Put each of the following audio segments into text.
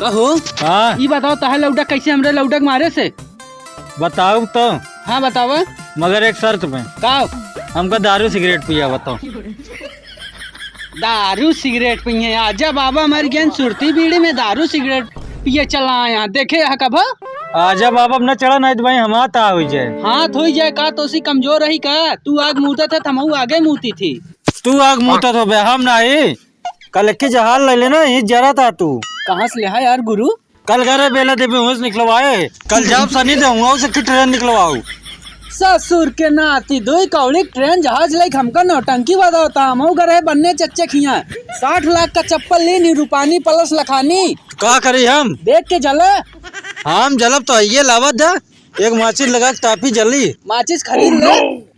कहो हाँ ये बताओ ताहे लौटा कैसे हमरे लौटा के मारे से? बताओ तो, हाँ बताओ। मगर एक शर्त में। का? हमको दारू सिगरेट पिया बताओ। दारू सिगरेट पिए? आजा बाबा हमारी ज्ञान सुरती बीड़ी में दारू सिगरेट पिए चला यहाँ देखे यहाँ कब? आजा बाबा अब न चढ़ा नहीं तो भाई हम आता हो जाए। हाथ हो जाए का तो सी कमजोर रही का? तू आग मुँहता था थमऊ आगे मुँहती थी। तू आग मुँहता तो बे हम नहीं। कल के जहाज ले लेना ये जरा था तू। कहाँ से ले यार गुरु? कल घर बेला दे होश निकलवाए। कल जब सनी दूंगा उसे की ट्रेन निकलवाऊ। ससुर के नाती दो कौड़ी ट्रेन जहाज लाइक हमका नौटंकी बताता हम गए बनने चच्चे खिया 60 लाख का चप्पल ली रूपानी प्लस लखानी का करी हम देख के जले। हम जलब तो ये लावत जा एक माचिस लगा के तापी जली। माचिस खरीद ले।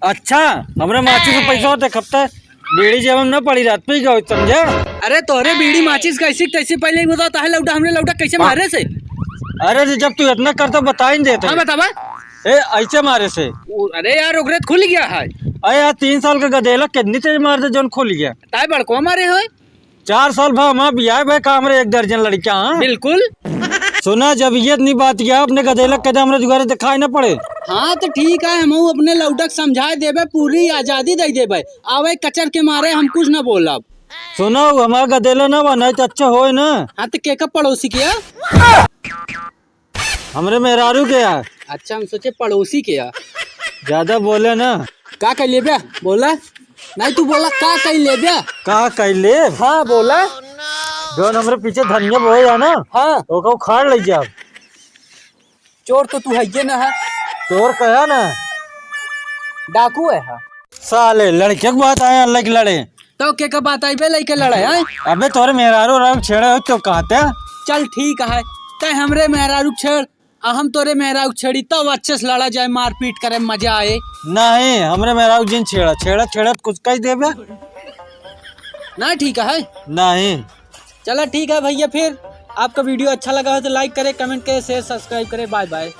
अच्छा हमरे माचिस से पैसा होते खपता बीड़ी जब हम न पड़ी रात पे गए समझा। अरे तोरे बीड़ी माचिस कैसी तैसी पहले ही बताओ ताहे लौटा हमने लौटा कैसे मारे से? अरे जब तू इतना करता बता ही देते। हाँ बतावा। ऐसे मारे से। अरे यार उगरेत खुल गया है। अरे यार 3 साल का गधेला कितनी तेज मार दे जोन खुल गया। ताए बड़को मारे हो? 4 साल भाव माँ बिया भाई काम रे 1 दर्जन लड़कियां। बिल्कुल सुना जब ये इतनी बात किया अपने गधेला कदम हमरे दुआरे दिखाई न पड़े। हाँ तो ठीक है हम अपने लौटक समझा देबे पूरी आजादी दे देबे आवे कचर के मारे हम कुछ न बोलब। सुनो हमारा गधेला न बना तो अच्छा होए ना। हाँ तो के कब पड़ोसी किया? हमरे मेहरारू के यार। अच्छा हम सोचे पड़ोसी के यार। ज्यादा बोले ना। का कह ले बोला नहीं तू बोला का कह ले का कैले। हाँ बोला जोन हमरे पीछे धनिया बोए जा ना। हाँ ओको उखाड़ ले जा। चोर तो तू है ये ना है। चोर कहा ना डाकू है। हाँ साले लड़के की बात आए अल्लाह की लड़े तो के का बात आई बे लइके लड़े हैं? अबे तोरे मेहरारू रंग छेड़े हो तो कहते। चल ठीक है ते हमरे मेहरारू छेड़ हम तोरे मेहरारू छेड़ी तब अच्छे से लड़ा जाए मारपीट करे मजा आए। नहीं हमरे मेहरारू जिन छेड़ा छेड़ा छेड़ा कुछ कह देबे ना ठीक है। नहीं चलो ठीक है भैया फिर आपका वीडियो अच्छा लगा हो तो लाइक करें कमेंट करें शेयर सब्सक्राइब करें। Bye bye.